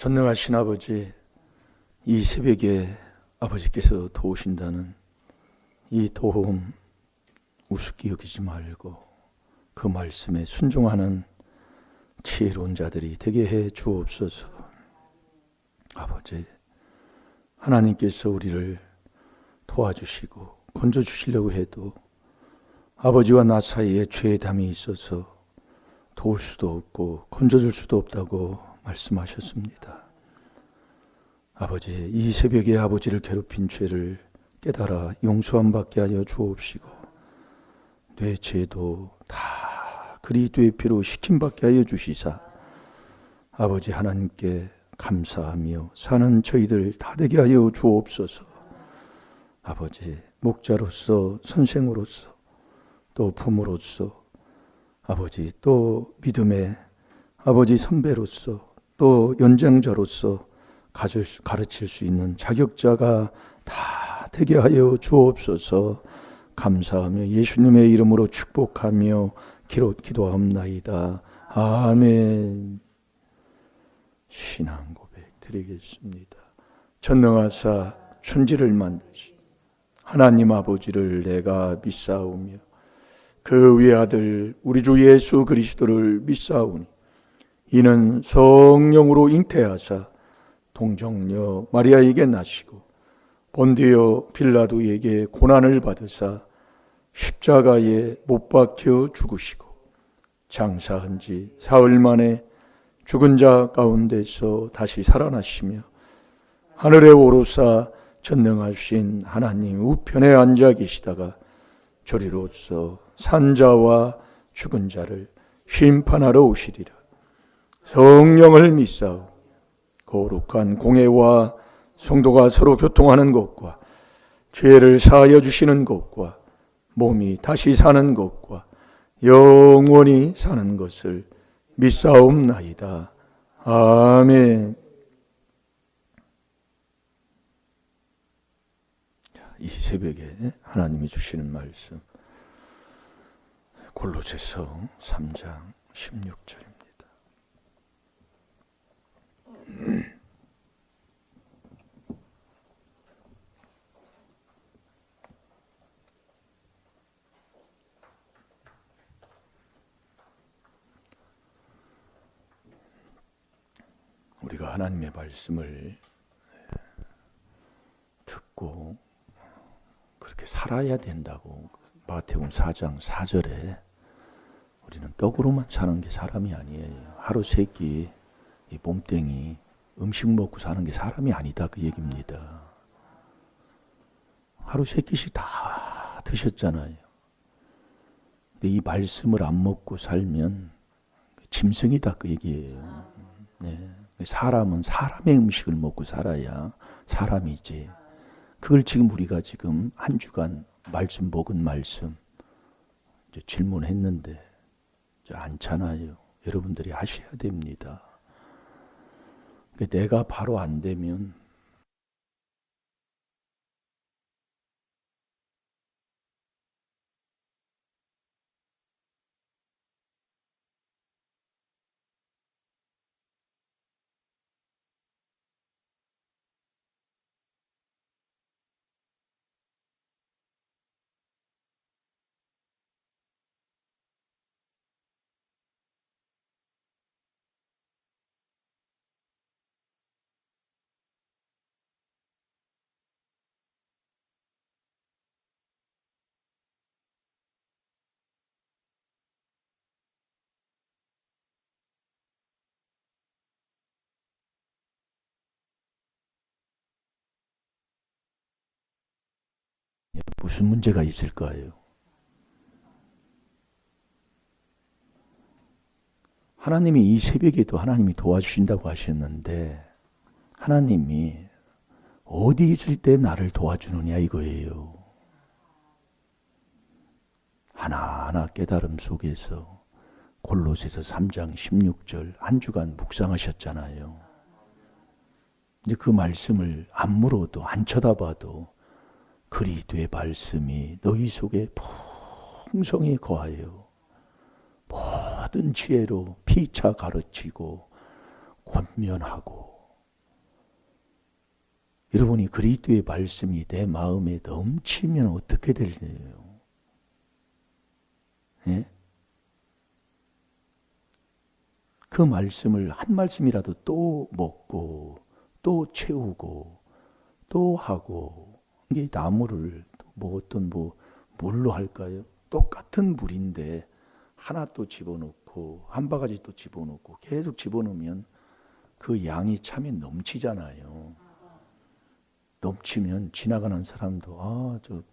전능하신 아버지, 이 새벽에 아버지께서 도우신다는 이 도움 우습게 여기지 말고 그 말씀에 순종하는 지혜로운 자들이 되게 해 주옵소서. 아버지, 하나님께서 우리를 도와주시고 건져주시려고 해도 아버지와 나 사이에 죄의 담이 있어서 도울 수도 없고 건져줄 수도 없다고 말씀하셨습니다. 아버지, 이 새벽에 아버지를 괴롭힌 죄를 깨달아 용서함 받게 하여 주옵시고 내 죄도 다 그리스도의 피로 식힘받게 하여 주시사 아버지 하나님께 감사하며 사는 저희들 다 되게 하여 주옵소서. 아버지, 목자로서 선생으로서 또 부모로서 아버지 또 믿음의 아버지 선배로서 또 연장자로서 가르칠 수 있는 자격자가 다 되게 하여 주옵소서. 감사하며 예수님의 이름으로 축복하며 기도하옵나이다. 아멘. 신앙 고백 드리겠습니다. 전능하사 천지를 만드신 하나님 아버지를 내가 믿사오며 그 외아들 우리 주 예수 그리스도를 믿사오니 이는 성령으로 잉태하사 동정녀 마리아에게 나시고 본디오 빌라도에게 고난을 받으사 십자가에 못 박혀 죽으시고 장사한 지 사흘 만에 죽은 자 가운데서 다시 살아나시며 하늘에 오르사 전능하신 하나님 우편에 앉아 계시다가 저리로서 산자와 죽은 자를 심판하러 오시리라. 성령을 믿사오. 거룩한 공회와 성도가 서로 교통하는 것과 죄를 사하여 주시는 것과 몸이 다시 사는 것과 영원히 사는 것을 믿사옵나이다. 아멘. 이 새벽에 하나님이 주시는 말씀 골로새서 3장 16절입니다. 우리가 하나님의 말씀을 듣고 그렇게 살아야 된다고 마태복음 4장 4절에 우리는 떡으로만 사는 게 사람이 아니에요. 하루 세 끼 이 몸뚱이 음식 먹고 사는 게 사람이 아니다 그 얘기입니다. 하루 세 끼씩 다 드셨잖아요. 근데 이 말씀을 안 먹고 살면 짐승이다 그 얘기예요. 네. 사람은 사람의 음식을 먹고 살아야 사람이지. 그걸 지금 우리가 지금 한 주간 말씀 먹은 말씀 이제 질문했는데 이제 않잖아요. 여러분들이 하셔야 됩니다. 내가 바로 안 되면 무슨 문제가 있을까요? 하나님이 이 새벽에도 하나님이 도와주신다고 하셨는데 하나님이 어디 있을 때 나를 도와주느냐 이거예요. 하나하나 깨달음 속에서 골로새서 3장 16절 한 주간 묵상하셨잖아요. 이제 그 말씀을 안 물어도 안 쳐다봐도 그리스도의 말씀이 너희 속에 풍성히 거하여 모든 지혜로 피차 가르치고 권면하고 여러분이 그리스도의 말씀이 내 마음에 넘치면 어떻게 될래요? 예? 그 말씀을 한 말씀이라도 또 먹고 또 채우고 또 하고, 이게 나무를 어떤 물로 할까요? 똑같은 물인데 하나 또 집어넣고 한 바가지 또 집어넣고 계속 집어넣으면 그 양이 참에 넘치잖아요. 넘치면 지나가는 사람도 저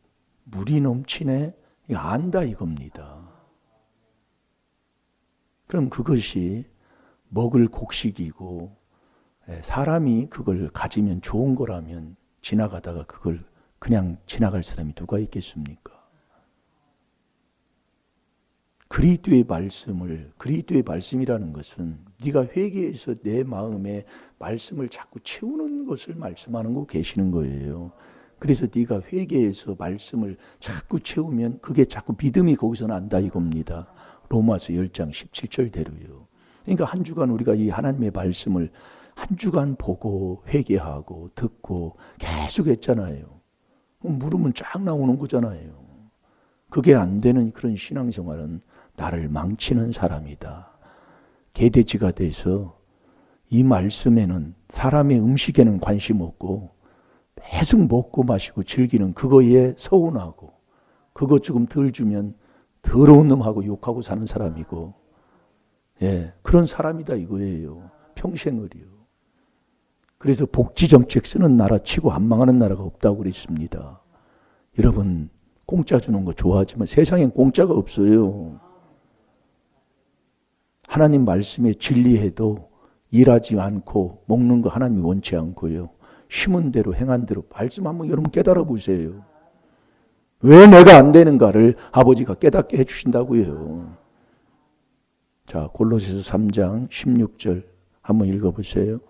물이 넘치네, 이거 안다 이겁니다. 그럼 그것이 먹을 곡식이고 사람이 그걸 가지면 좋은 거라면 지나가다가 그걸 그냥 지나갈 사람이 누가 있겠습니까? 그리스도의 말씀이라는 것은 네가 회개해서 내 마음에 말씀을 자꾸 채우는 것을 말씀하는 거 계시는 거예요. 그래서 네가 회개해서 말씀을 자꾸 채우면 그게 자꾸 믿음이 거기서 난다 이겁니다. 로마서 10장 17절대로요. 그러니까 한 주간 우리가 이 하나님의 말씀을 한 주간 보고 회개하고 듣고 계속 했잖아요. 물으면 쫙 나오는 거잖아요. 그게 안 되는 그런 신앙생활은 나를 망치는 사람이다. 개돼지가 돼서 이 말씀에는, 사람의 음식에는 관심 없고 계속 먹고 마시고 즐기는 그거에 서운하고, 그거 조금 덜 주면 더러운 놈하고 욕하고 사는 사람이고, 그런 사람이다 이거예요. 평생을이요. 그래서 복지정책 쓰는 나라 치고 안 망하는 나라가 없다고 그랬습니다. 여러분, 공짜 주는 거 좋아하지만 세상엔 공짜가 없어요. 하나님 말씀에 진리해도 일하지 않고 먹는 거 하나님이 원치 않고요. 심은 대로 행한 대로 말씀 한번 여러분 깨달아 보세요. 왜 내가 안 되는가를 아버지가 깨닫게 해주신다고요. 자, 골로새서 3장 16절 한번 읽어보세요.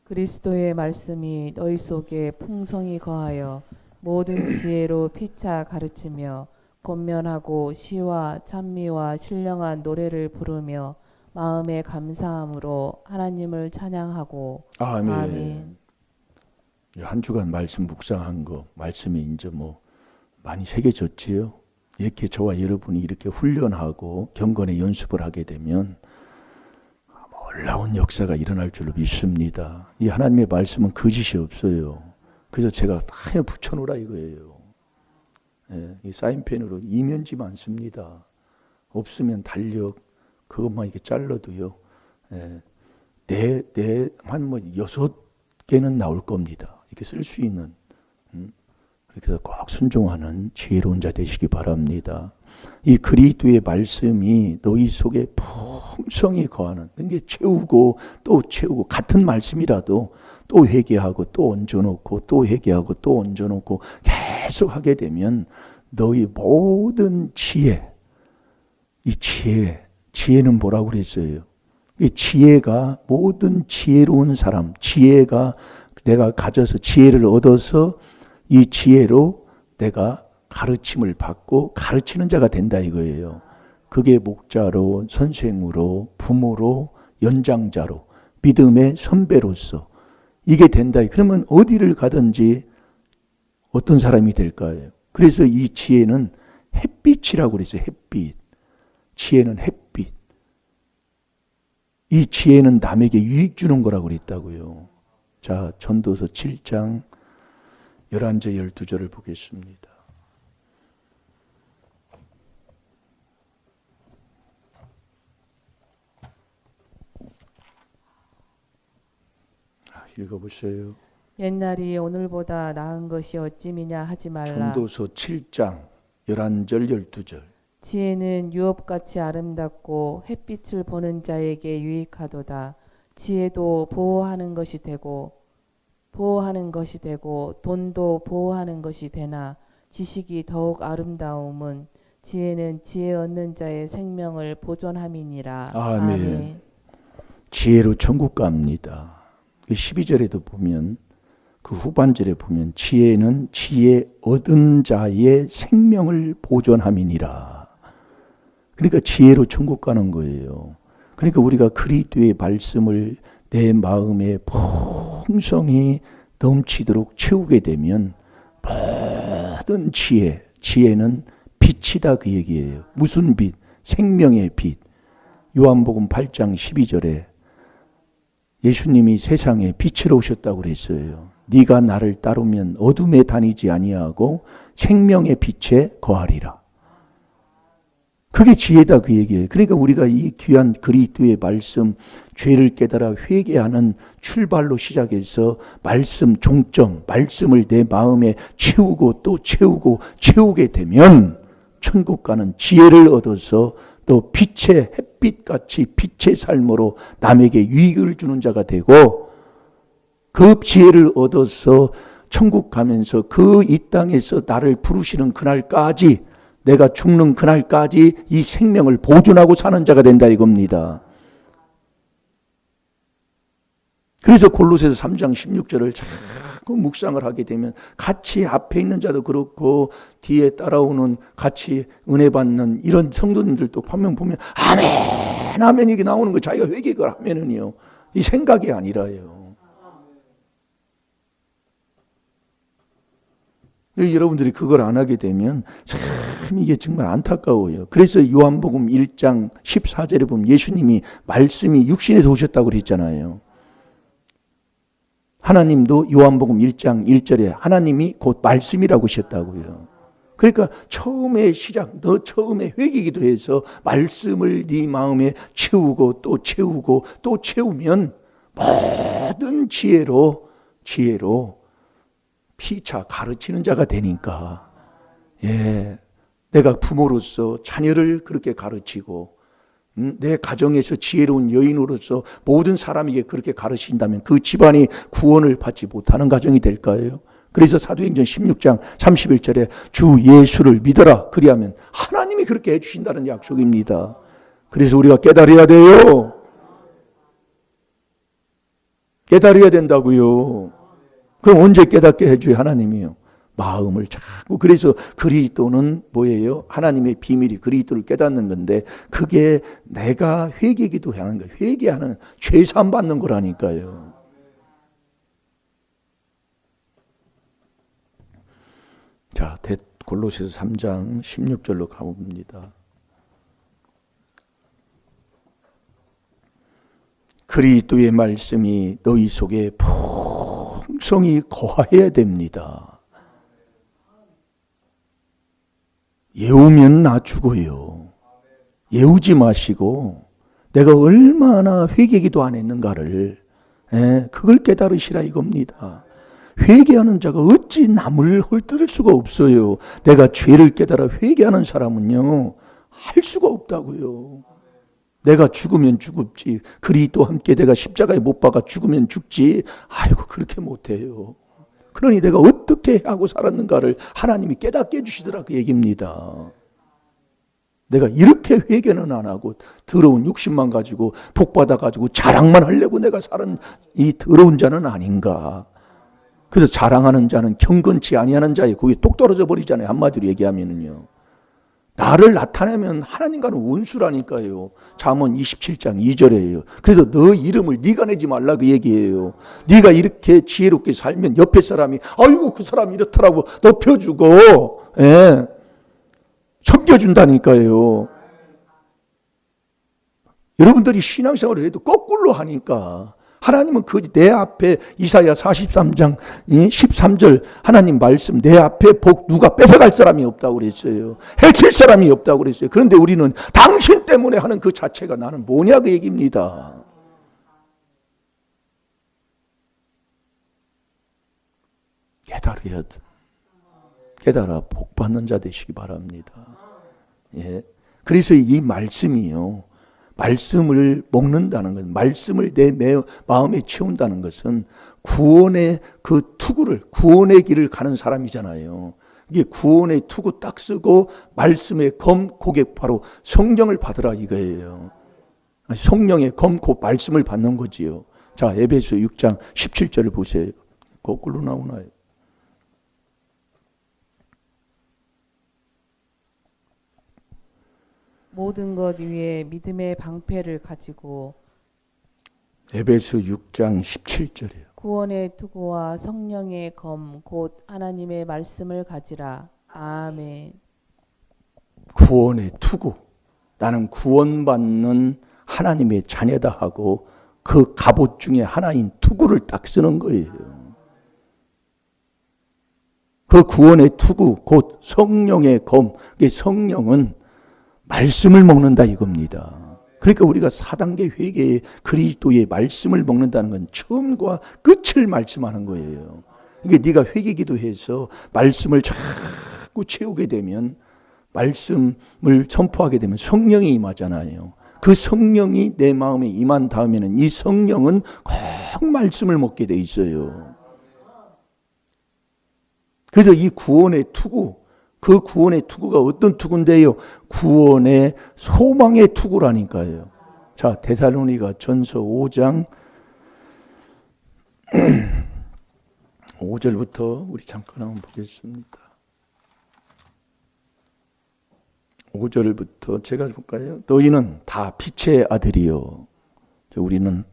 그리스도의 말씀이 너희 속에 풍성히 거하여 모든 지혜로 피차 가르치며 권면하고 시와 찬미와 신령한 노래를 부르며 마음의 감사함으로 하나님을 찬양하고. 아멘. 아멘. 한 주간 말씀 묵상한 거, 말씀이 이제 많이 새겨졌지요. 이렇게 저와 여러분이 이렇게 훈련하고 경건의 연습을 하게 되면 놀라운 역사가 일어날 줄로 믿습니다. 이 하나님의 말씀은 거짓이 없어요. 그래서 제가 다 붙여놓으라 이거예요. 이 사인펜으로 이면지 많습니다. 없으면 달력 그것만 이렇게 잘라도요. 한 6개는 나올 겁니다. 이렇게 쓸 수 있는. 그래서 꼭 순종하는 지혜로운 자 되시기 바랍니다. 이 그리스도의 말씀이 너희 속에 풍성히 거하는, 이게 채우고 또 채우고, 같은 말씀이라도 또 회개하고 또 얹어놓고 또 회개하고 또 얹어놓고 계속 하게 되면 너희 모든 지혜, 이 지혜는 뭐라고 그랬어요? 이 지혜가 모든 지혜로운 사람, 지혜가 내가 가져서 지혜를 얻어서 이 지혜로 내가 가르침을 받고 가르치는 자가 된다 이거예요. 그게 목자로, 선생으로, 부모로, 연장자로, 믿음의 선배로서 이게 된다. 그러면 어디를 가든지 어떤 사람이 될까요? 그래서 이 지혜는 햇빛이라고 그랬어요. 햇빛. 지혜는 햇빛. 이 지혜는 남에게 유익 주는 거라고 그랬다고요. 자, 전도서 7장 11절 12절을 보겠습니다. 읽어보세요. 옛날이 오늘보다 나은 것이 어찌미냐 하지 말라. 전도서 7장 11절 12절. 지혜는 유업같이 아름답고 햇빛을 보는 자에게 유익하도다. 지혜도 보호하는 것이 되고 돈도 보호하는 것이 되나 지식이 더욱 아름다움은 지혜는 지혜 얻는 자의 생명을 보존함이니라. 아멘. 지혜로 천국 갑니다. 12절에도 보면, 그 후반절에 보면 지혜는 지혜 얻은 자의 생명을 보존함이니라. 그러니까 지혜로 천국 가는 거예요. 그러니까 우리가 그리스도의 말씀을 내 마음에 풍성히 넘치도록 채우게 되면 모든 지혜는 빛이다 그 얘기예요. 무슨 빛? 생명의 빛. 요한복음 8장 12절에 예수님이 세상에 빛으로 오셨다고 그랬어요. 네가 나를 따르면 어둠에 다니지 아니하고 생명의 빛에 거하리라. 그게 지혜다 그 얘기예요. 그러니까 우리가 이 귀한 그리스도의 말씀, 죄를 깨달아 회개하는 출발로 시작해서 말씀 종점, 말씀을 내 마음에 채우고 또 채우고 채우게 되면 천국 가는 지혜를 얻어서 또 빛의 햇빛같이 빛의 삶으로 남에게 유익을 주는 자가 되고, 그 지혜를 얻어서 천국 가면서 그 이 땅에서 나를 부르시는 그날까지, 내가 죽는 그날까지 이 생명을 보존하고 사는 자가 된다 이겁니다. 그래서 골로새서 3장 16절을 자꾸 묵상을 하게 되면 같이 앞에 있는 자도 그렇고 뒤에 따라오는 같이 은혜 받는 이런 성도님들도 분명 보면 아멘 아멘 이게 나오는 거, 자기가 회개를 하면은요 이 생각이 아니라요. 여러분들이 그걸 안 하게 되면 참 이게 정말 안타까워요. 그래서 요한복음 1장 14절에 보면 예수님이 말씀이 육신에서 오셨다고 그랬잖아요. 하나님도 요한복음 1장 1절에 하나님이 곧 말씀이라고 하셨다고요. 그러니까 처음에 너 처음에 회개기도해서 말씀을 네 마음에 채우고 또 채우고 또 채우면 모든 지혜로 피차 가르치는 자가 되니까, 내가 부모로서 자녀를 그렇게 가르치고 내 가정에서 지혜로운 여인으로서 모든 사람에게 그렇게 가르친다면 그 집안이 구원을 받지 못하는 가정이 될까요? 그래서 사도행전 16장 31절에 주 예수를 믿어라 그리하면 하나님이 그렇게 해주신다는 약속입니다. 그래서 우리가 깨달아야 돼요. 깨달아야 된다고요. 그럼 언제 깨닫게 해줘요? 하나님이요. 마음을 자꾸. 그래서 그리스도는 뭐예요? 하나님의 비밀이 그리스도를 깨닫는 건데, 그게 내가 회개기도 하는 거예요. 회개하는, 죄사함 받는 거라니까요. 자, 골로새서 3장 16절로 가봅니다. 그리스도의 말씀이 너희 속에 풍성히 거하여야 됩니다. 예우면 나 죽어요. 예우지 마시고 내가 얼마나 회개기도 안 했는가를 그걸 깨달으시라 이겁니다. 회개하는 자가 어찌 남을 헐뜯을 수가 없어요. 내가 죄를 깨달아 회개하는 사람은요 할 수가 없다고요. 내가 죽으면 죽었지, 그리스도 함께 내가 십자가에 못 박아 죽으면 죽지, 아이고 그렇게 못해요. 그러니 내가 어떻게 하고 살았는가를 하나님이 깨닫게 해주시더라 그 얘기입니다. 내가 이렇게 회개는 안 하고 더러운 욕심만 가지고 복받아가지고 자랑만 하려고 내가 살은 이 더러운 자는 아닌가. 그래서 자랑하는 자는 경건치 아니하는 자에 거기 똑 떨어져 버리잖아요. 한마디로 얘기하면은요. 나를 나타내면 하나님과는 원수라니까요. 잠언 27장 2절이에요. 그래서 너 이름을 네가 내지 말라 그 얘기예요. 네가 이렇게 지혜롭게 살면 옆에 사람이 아이고 그 사람이 이렇더라고 높여주고 섬겨준다니까요. 여러분들이 신앙생활을 해도 거꾸로 하니까 하나님은 그 내 앞에 이사야 43장 13절 하나님 말씀 내 앞에 복 누가 뺏어갈 사람이 없다고 그랬어요. 해칠 사람이 없다고 그랬어요. 그런데 우리는 당신 때문에 하는 그 자체가 나는 뭐냐 그 얘기입니다. 깨달아 복 받는 자 되시기 바랍니다. 그래서 이 말씀이요. 말씀을 먹는다는 것, 말씀을 내 마음에 채운다는 것은 구원의 그 투구를, 구원의 길을 가는 사람이잖아요. 이게 구원의 투구 딱 쓰고 말씀의 검, 고객 바로 성령을 받으라 이거예요. 성령의 검, 고 말씀을 받는 거지요. 자, 에베소 6장 17절을 보세요. 거꾸로 나오나요? 모든 것 위에 믿음의 방패를 가지고. 에베소 6장 17절이에요. 구원의 투구와 성령의 검 곧 하나님의 말씀을 가지라. 아멘. 구원의 투구. 나는 구원받는 하나님의 자녀다 하고 그 갑옷 중에 하나인 투구를 딱 쓰는 거예요. 그 구원의 투구, 곧 성령의 검. 성령은 말씀을 먹는다 이겁니다. 그러니까 우리가 4단계 회개의 그리스도의 말씀을 먹는다는 건 처음과 끝을 말씀하는 거예요. 이게 네가 회개기도해서 말씀을 자꾸 채우게 되면, 말씀을 선포하게 되면 성령이 임하잖아요. 그 성령이 내 마음에 임한 다음에는 이 성령은 꼭 말씀을 먹게 돼 있어요. 그래서 이 구원의 투구, 그 구원의 투구가 어떤 투구인데요? 구원의 소망의 투구라니까요. 자, 데살로니가 전서 5장 5절부터 우리 잠깐 한번 보겠습니다. 5절부터 제가 볼까요? 너희는 다 빛의 아들이요. 우리는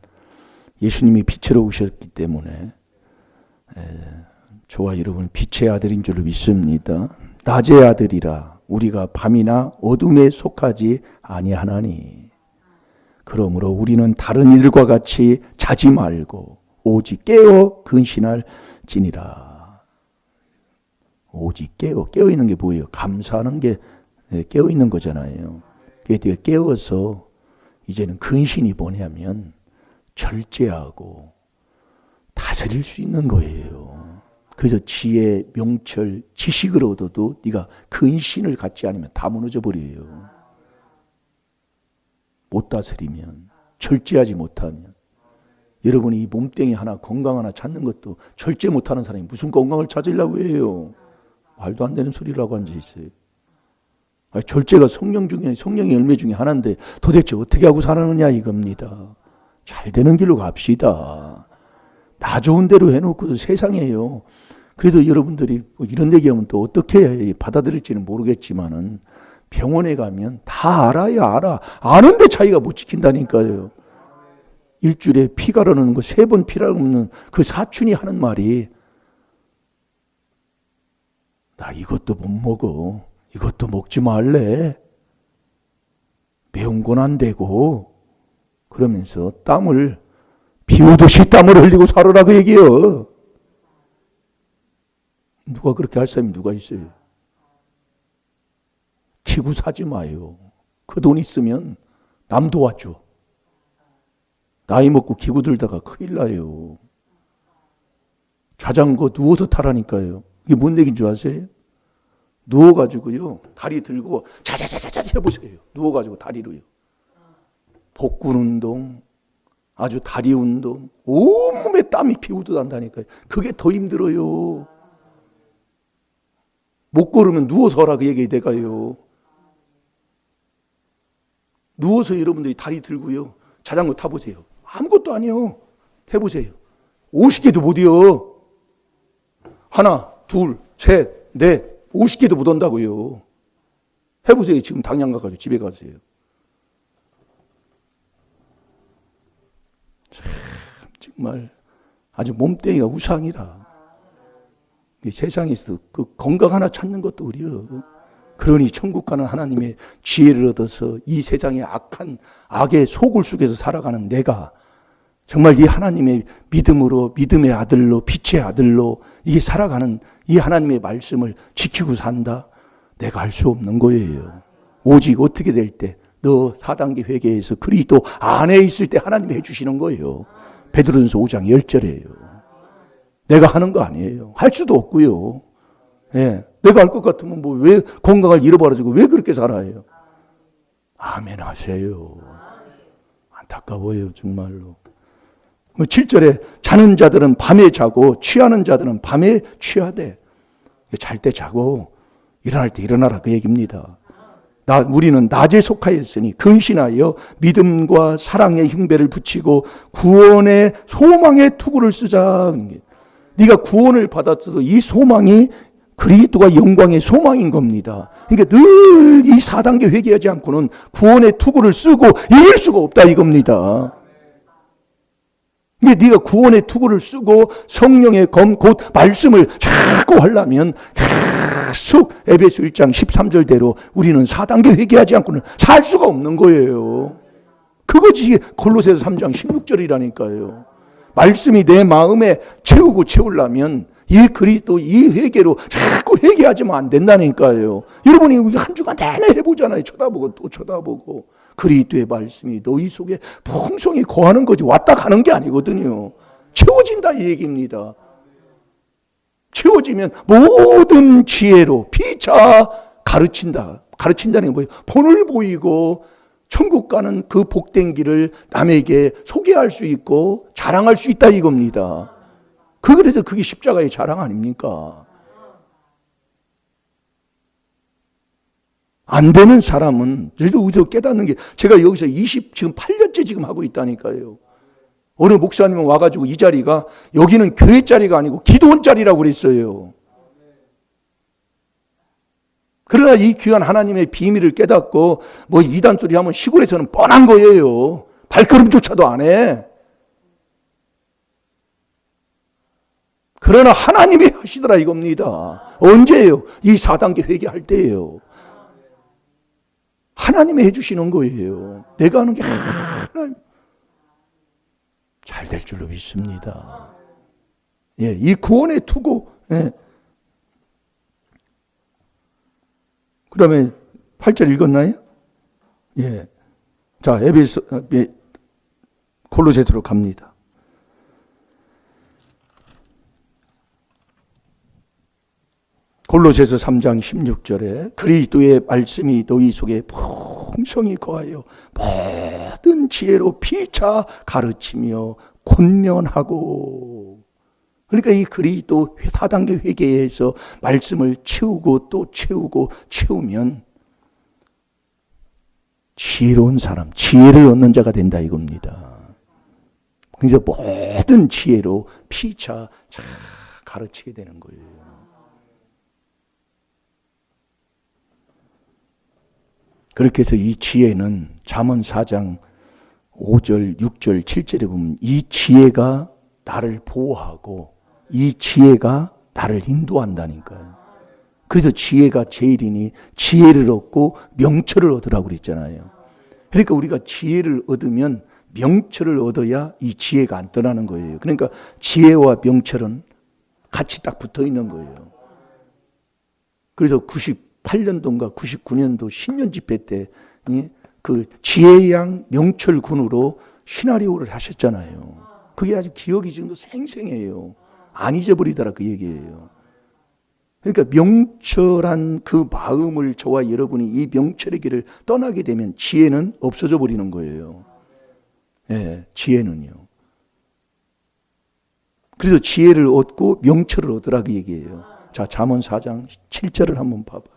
예수님이 빛으로 오셨기 때문에 저와 여러분 빛의 아들인 줄로 믿습니다. 낮의 아들이라 우리가 밤이나 어둠에 속하지 아니하나니 그러므로 우리는 다른 이들과 같이 자지 말고 오직 깨어 근신할지니라. 오직 깨어 있는 게 뭐예요? 감사하는 게 깨어 있는 거잖아요. 그게 깨어서 이제는 근신이 뭐냐면 절제하고 다스릴 수 있는 거예요. 그래서 지혜, 명철, 지식을 얻어도 네가 근신을 갖지 않으면 다 무너져 버려요. 못 다스리면, 절제하지 못하면. 여러분이 이 몸뚱이 하나, 건강 하나 찾는 것도 절제 못하는 사람이 무슨 건강을 찾으려고 해요. 말도 안 되는 소리라고 앉아있어요. 절제가 성령의 열매 중에 하나인데 도대체 어떻게 하고 살아느냐 이겁니다. 잘 되는 길로 갑시다. 나 좋은 대로 해놓고 세상에요. 그래서 여러분들이 이런 얘기하면 또 어떻게 받아들일지는 모르겠지만은 병원에 가면 다 알아요, 알아. 아는데 자기가 못 지킨다니까요. 일주일에 피 가르는 거 3번 피라고 하는 그 사촌이 하는 말이 나 이것도 못 먹어. 이것도 먹지 말래. 매운 건 안 되고 그러면서 땀을 비오듯이 땀을 흘리고 살으라 그 얘기예요. 누가 그렇게 할 사람이 누가 있어요? 기구 사지 마요. 그 돈 있으면 남 도와줘. 나이 먹고 기구 들다가 큰일 나요. 자전거 누워서 타라니까요. 이게 뭔 얘기인 줄 아세요? 누워가지고요 다리 들고 자자자자자 해보세요. 누워가지고 다리로요. 복근 운동, 아주 다리 운동, 온몸에 땀이 피우듯 한다니까요. 그게 더 힘들어요. 못 걸으면 누워서 하라 그 얘기 내가요. 누워서 여러분들이 다리 들고요 자전거 타보세요. 아무것도 아니요. 해보세요. 50개도 못 이어. 하나, 둘, 셋, 넷, 50개도 못 온다고요. 해보세요. 지금 당장 가가지고 집에 가세요. 참 정말 아주 몸뚱이가 우상이라. 세상에서 그 건강 하나 찾는 것도 어려워. 그러니 천국 가는 하나님의 지혜를 얻어서 이 세상의 악한 악의 소굴 속에서 살아가는 내가 정말 이 하나님의 믿음으로, 믿음의 아들로, 빛의 아들로 이게 살아가는 이 하나님의 말씀을 지키고 산다. 내가 할 수 없는 거예요. 오직 어떻게 될 때, 너 4단계 회개에서 그리스도 안에 있을 때 하나님이 해주시는 거예요. 베드로전서 5장 10절이에요. 내가 하는 거 아니에요. 할 수도 없고요. 예, 내가 할 것 같으면 뭐 왜 건강을 잃어버려지고 왜 그렇게 살아요? 아멘 하세요. 안타까워요 정말로. 7절에 자는 자들은 밤에 자고 취하는 자들은 밤에 취하되 잘 때 자고 일어날 때 일어나라 그 얘기입니다. 우리는 낮에 속하였으니 근신하여 믿음과 사랑의 흉배를 붙이고 구원의 소망의 투구를 쓰자. 네가 구원을 받았어도 이 소망이 그리스도가 영광의 소망인 겁니다. 그러니까 늘 이 4단계 회개하지 않고는 구원의 투구를 쓰고 이길 수가 없다 이겁니다. 근데 네가 구원의 투구를 쓰고 성령의 검, 곧 말씀을 자꾸 하려면 계속 에베소 1장 13절대로 우리는 4단계 회개하지 않고는 살 수가 없는 거예요. 그거지 골로새서 3장 16절이라니까요. 말씀이 내 마음에 채우려면 이 그리스도 이 회개로 자꾸 회개하지면 안 된다니까요. 여러분이 한 주간 내내 해보잖아요. 쳐다보고 또 쳐다보고. 그리스도의 말씀이 너희 속에 풍성히 거하는 거지 왔다 가는 게 아니거든요. 채워진다 이 얘기입니다. 채워지면 모든 지혜로 피차 가르친다. 가르친다는 게 뭐예요? 본을 보이고 천국 가는 그 복된 길을 남에게 소개할 수 있고 자랑할 수 있다 이겁니다. 그래서 그게 십자가의 자랑 아닙니까? 안 되는 사람은 저희도 우리도 깨닫는 게 제가 여기서 지금 8년째 지금 하고 있다니까요. 어느 목사님은 와가지고 이 자리가 여기는 교회 자리가 아니고 기도원 자리라고 그랬어요. 그러나 이 귀한 하나님의 비밀을 깨닫고 뭐 이단 소리 하면 시골에서는 뻔한 거예요. 발걸음조차도 안 해. 그러나 하나님이 하시더라 이겁니다. 언제예요? 이 4단계 회개할 때예요. 하나님이 해주시는 거예요. 내가 하는 게 하나님 잘 될 줄로 믿습니다. 예, 이 구원의 투구. 예. 그 다음에 8절 읽었나요? 예. 자, 골로새서로 갑니다. 골로새서 3장 16절에 그리스도의 말씀이 너희 속에 풍성히 거하여 모든 지혜로 피차 가르치며 권면하고. 그러니까 이 그리스도 4단계 회개에서 말씀을 채우고 또 채우고 채우면 지혜로운 사람, 지혜를 얻는 자가 된다 이겁니다. 그래서 모든 지혜로 피차 가르치게 되는 거예요. 그렇게 해서 이 지혜는 잠언 4장 5절, 6절, 7절에 보면 이 지혜가 나를 보호하고 이 지혜가 나를 인도한다니까요. 그래서 지혜가 제일이니 지혜를 얻고 명철을 얻으라고 그랬잖아요. 그러니까 우리가 지혜를 얻으면 명철을 얻어야 이 지혜가 안 떠나는 거예요. 그러니까 지혜와 명철은 같이 딱 붙어 있는 거예요. 그래서 98년도인가 99년도 신년 집회 때 그 지혜양 명철군으로 시나리오를 하셨잖아요. 그게 아주 기억이 지금도 생생해요. 안 잊어버리더라 그 얘기예요. 그러니까 명철한 그 마음을 저와 여러분이 이 명철의 길을 떠나게 되면 지혜는 없어져 버리는 거예요. 예, 지혜는요. 그래서 지혜를 얻고 명철을 얻으라 그 얘기예요. 자, 잠언 4장 7절을 한번 봐봐요.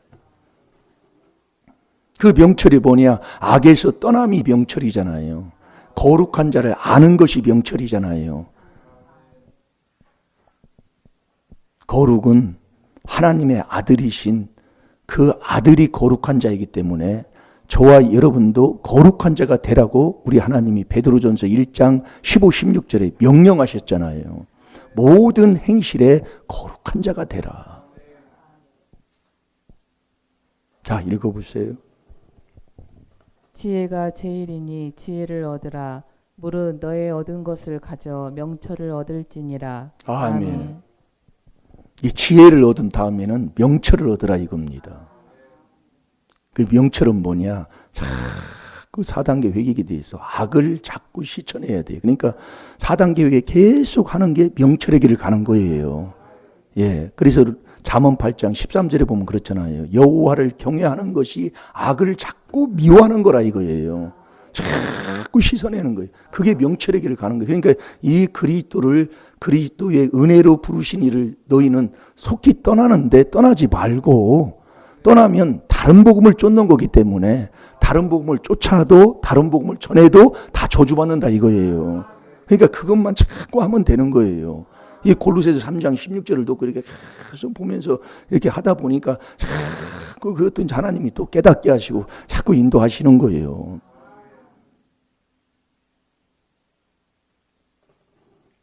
그 명철이 뭐냐? 악에서 떠남이 명철이잖아요. 거룩한 자를 아는 것이 명철이잖아요. 거룩은 하나님의 아들이신 그 아들이 거룩한 자이기 때문에 저와 여러분도 거룩한 자가 되라고 우리 하나님이 베드로전서 1장 15, 16절에 명령하셨잖아요. 모든 행실에 거룩한 자가 되라. 자, 읽어보세요. 지혜가 제일이니 지혜를 얻으라. 무릇 너의 얻은 것을 가져 명철을 얻을지니라. 아멘. 이 지혜를 얻은 다음에는 명철을 얻으라 이겁니다. 그 명철은 뭐냐? 자꾸 4단계 회개에 대해서 악을 자꾸 실천해야 돼요. 그러니까 4단계 회개 계속 하는 게 명철의 길을 가는 거예요. 예, 그래서 잠언 8장 13절에 보면 그렇잖아요. 여호와를 경외하는 것이 악을 자꾸 미워하는 거라 이거예요. 자꾸 씻어내는 거예요. 그게 명철의 길을 가는 거예요. 그러니까 이 그리스도의 은혜로 부르신 이를 너희는 속히 떠나는데 떠나지 말고, 떠나면 다른 복음을 쫓는 거기 때문에 다른 복음을 쫓아도 다른 복음을 전해도 다 저주받는다 이거예요. 그러니까 그것만 자꾸 하면 되는 거예요. 이 골로새서 3장 16절을 놓고 이렇게 계속 보면서 이렇게 하다 보니까 자꾸 그것도 하나님이 또 깨닫게 하시고 자꾸 인도하시는 거예요.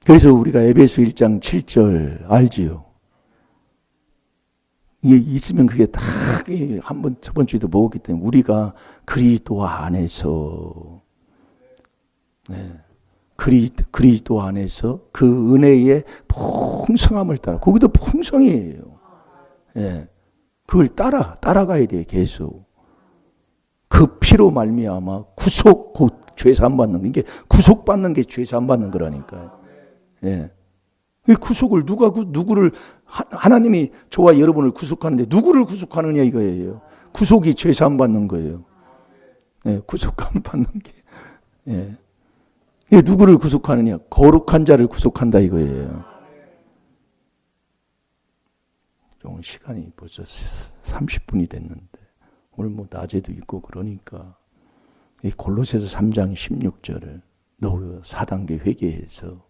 그래서 우리가 에베소 1장 7절 알지요? 이게 있으면 그게 다 한번 저번 주에도 먹었기 때문에 우리가 그리스도 안에서 그리스도 안에서 그 은혜의 풍성함을 따라 거기도 풍성이에요. 그걸 따라가야 돼요. 계속 그 피로 말미암아 구속 곧 죄사함 받는 게 구속받는 게 죄사함 받는 거라니까요. 이 구속을 누구를 하나님이 저와 여러분을 구속하는데 누구를 구속하느냐 이거예요. 구속이 죄사함 받는 거예요. 구속감 받는 게. 누구를 구속하느냐? 거룩한 자를 구속한다 이거예요. 오늘 시간이 벌써 30분이 됐는데 오늘 뭐 낮에도 있고 그러니까 이 골로새서 3장 16절을 너 4단계 회개해서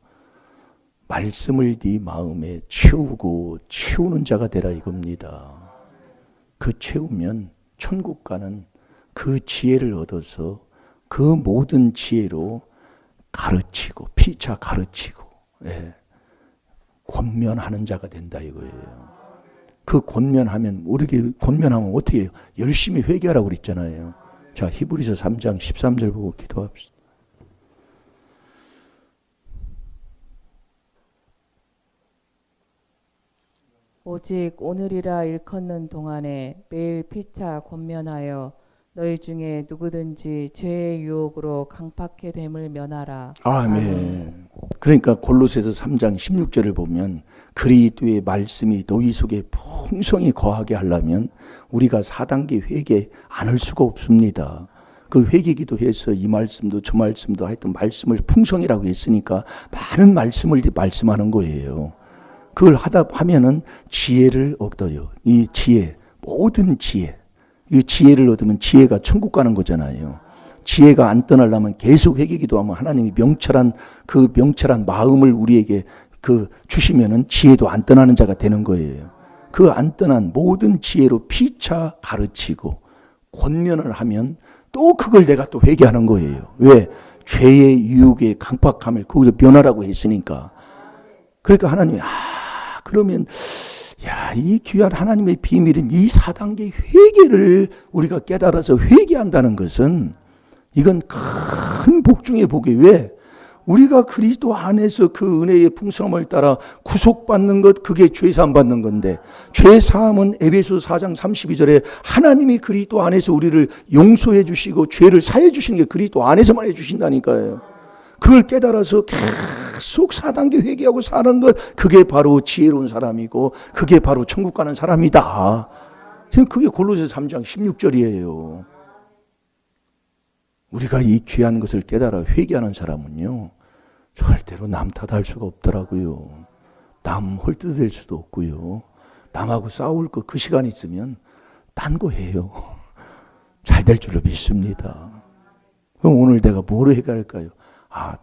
말씀을 네 마음에 채우고 채우는 자가 되라 이겁니다. 그 채우면 천국 가는 그 지혜를 얻어서 그 모든 지혜로 가르치고 피차 가르치고 권면하는 자가 된다 이거예요. 그 권면하면 우리에게 권면하면 어떻게 해요? 열심히 회개하라고 그랬잖아요. 자, 히브리서 3장 13절 보고 기도합시다. 오직 오늘이라 일컫는 동안에 매일 피차 권면하여 너희 중에 누구든지 죄의 유혹으로 강팍해 됨을 면하라. 아멘. 그러니까 골로새서 3장 16절을 보면 그리스도의 말씀이 너희 속에 풍성히 거하게 하려면 우리가 4단계 회개 안 할 수가 없습니다. 그 회개기도 해서 이 말씀도 저 말씀도 하여튼 말씀을 풍성이라고 했으니까 많은 말씀을 말씀하는 거예요. 그걸 하면은 지혜를 얻어요. 이 지혜, 모든 지혜. 이 지혜를 얻으면 지혜가 천국 가는 거잖아요. 지혜가 안 떠나려면 계속 회개기도 하면 하나님이 명철한 마음을 우리에게 주시면은 지혜도 안 떠나는 자가 되는 거예요. 그 안 떠난 모든 지혜로 피차 가르치고 권면을 하면 또 그걸 내가 또 회개하는 거예요. 왜? 죄의 유혹의 강팍함을 거기서 면하라고 했으니까. 그러니까 하나님이 그러면 이 귀한 하나님의 비밀은 이 4단계 회개를 우리가 깨달아서 회개한다는 것은 이건 큰 복 중의 복이 왜? 우리가 그리스도 안에서 그 은혜의 풍성함을 따라 구속받는 것 그게 죄사함 받는 건데 죄사함은 에베소 4장 32절에 하나님이 그리스도 안에서 우리를 용서해 주시고 죄를 사해 주시는 게 그리스도 안에서만 해 주신다니까요. 그걸 깨달아서 계속 4단계 회개하고 사는 것 그게 바로 지혜로운 사람이고 그게 바로 천국 가는 사람이다. 지금 그게 골로새서 3장 16절이에요. 우리가 이 귀한 것을 깨달아 회개하는 사람은요 절대로 남 탓할 수가 없더라고요. 남 헐뜯을 수도 없고요. 남하고 싸울 거 그 시간 있으면 딴 거 해요. 잘 될 줄로 믿습니다. 그럼 오늘 내가 뭐로 회개할까요?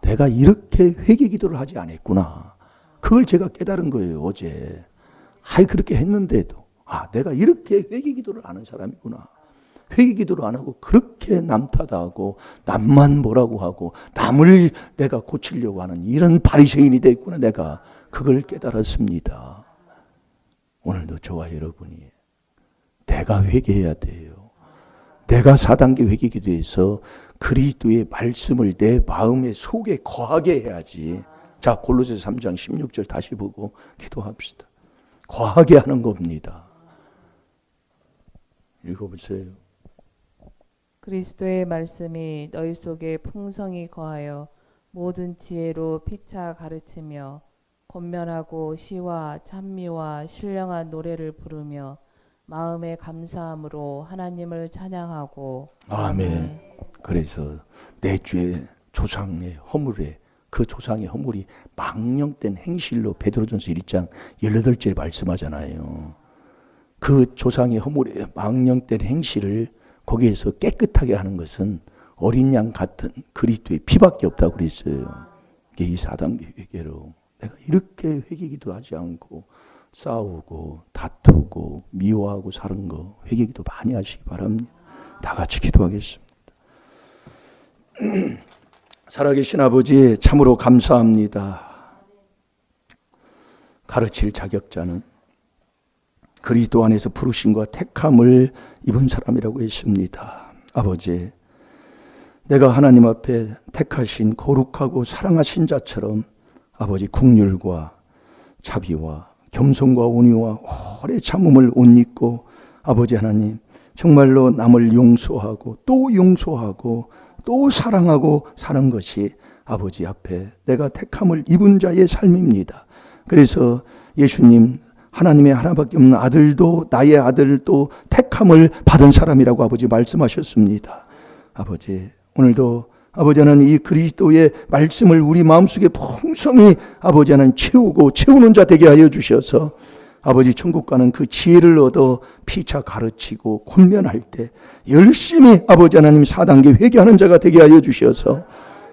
내가 이렇게 회개 기도를 하지 않았구나. 그걸 제가 깨달은 거예요, 어제. 그렇게 했는데도. 내가 이렇게 회개 기도를 하는 사람이구나. 회개 기도를 안 하고 그렇게 남 탓하고 남만 뭐라고 하고 남을 내가 고치려고 하는 이런 바리새인이 됐구나. 내가 그걸 깨달았습니다. 오늘도 저와 여러분이 내가 회개해야 돼요. 내가 4단계 회개 기도에서 그리스도의 말씀을 내 마음의 속에 거하게 해야지. 자, 골로새서 3장 16절 다시 보고 기도합시다. 거하게 하는 겁니다. 읽어보세요. 그리스도의 말씀이 너희 속에 풍성히 거하여 모든 지혜로 피차 가르치며 권면하고 시와 찬미와 신령한 노래를 부르며 마음의 감사함으로 하나님을 찬양하고. 아멘. 그래서 내 죄 조상의 허물에 그 조상의 허물이 망령된 행실로 베드로전서 1장 18절에 말씀하잖아요. 그 조상의 허물에 망령된 행실을 거기에서 깨끗하게 하는 것은 어린 양 같은 그리스도의 피밖에 없다고 그랬어요. 이게 이 4단계 회개로 내가 이렇게 회개기도 하지 않고 싸우고 다투고 미워하고 사는 거 회개기도 많이 하시기 바랍니다. 다 같이 기도하겠습니다. 살아계신 아버지 참으로 감사합니다. 가르칠 자격자는 그리스도 안에서 부르심과 택함을 입은 사람이라고 했습니다. 아버지, 내가 하나님 앞에 택하신 거룩하고 사랑하신 자처럼 아버지 긍휼과 자비와 겸손과 온유와 오래 참음을 옷 입고 아버지 하나님 정말로 남을 용서하고 또 사랑하고 사는 것이 아버지 앞에 내가 택함을 입은 자의 삶입니다. 그래서 예수님 하나님의 하나밖에 없는 아들도 나의 아들도 택함을 받은 사람이라고 아버지 말씀하셨습니다. 아버지 오늘도 아버지 하나님 이 그리스도의 말씀을 우리 마음속에 풍성히 아버지 하나님 채우는 자 되게 하여 주셔서 아버지 천국 가는 그 지혜를 얻어 피차 가르치고 권면할 때 열심히 아버지 하나님 4단계 회개하는 자가 되게 하여 주셔서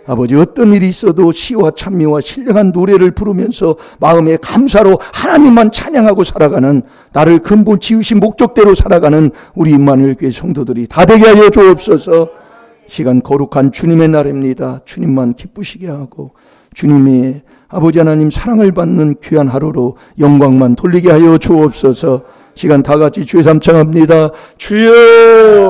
아버지 어떤 일이 있어도 시와 찬미와 신령한 노래를 부르면서 마음의 감사로 하나님만 찬양하고 살아가는 나를 근본 지으신 목적대로 살아가는 우리 임마누엘 교회 성도들이 다 되게 하여 주옵소서. 시간 거룩한 주님의 날입니다. 주님만 기쁘시게 하고 주님의 아버지 하나님 사랑을 받는 귀한 하루로 영광만 돌리게 하여 주옵소서. 시간 다 같이 주의 삼창합니다. 주여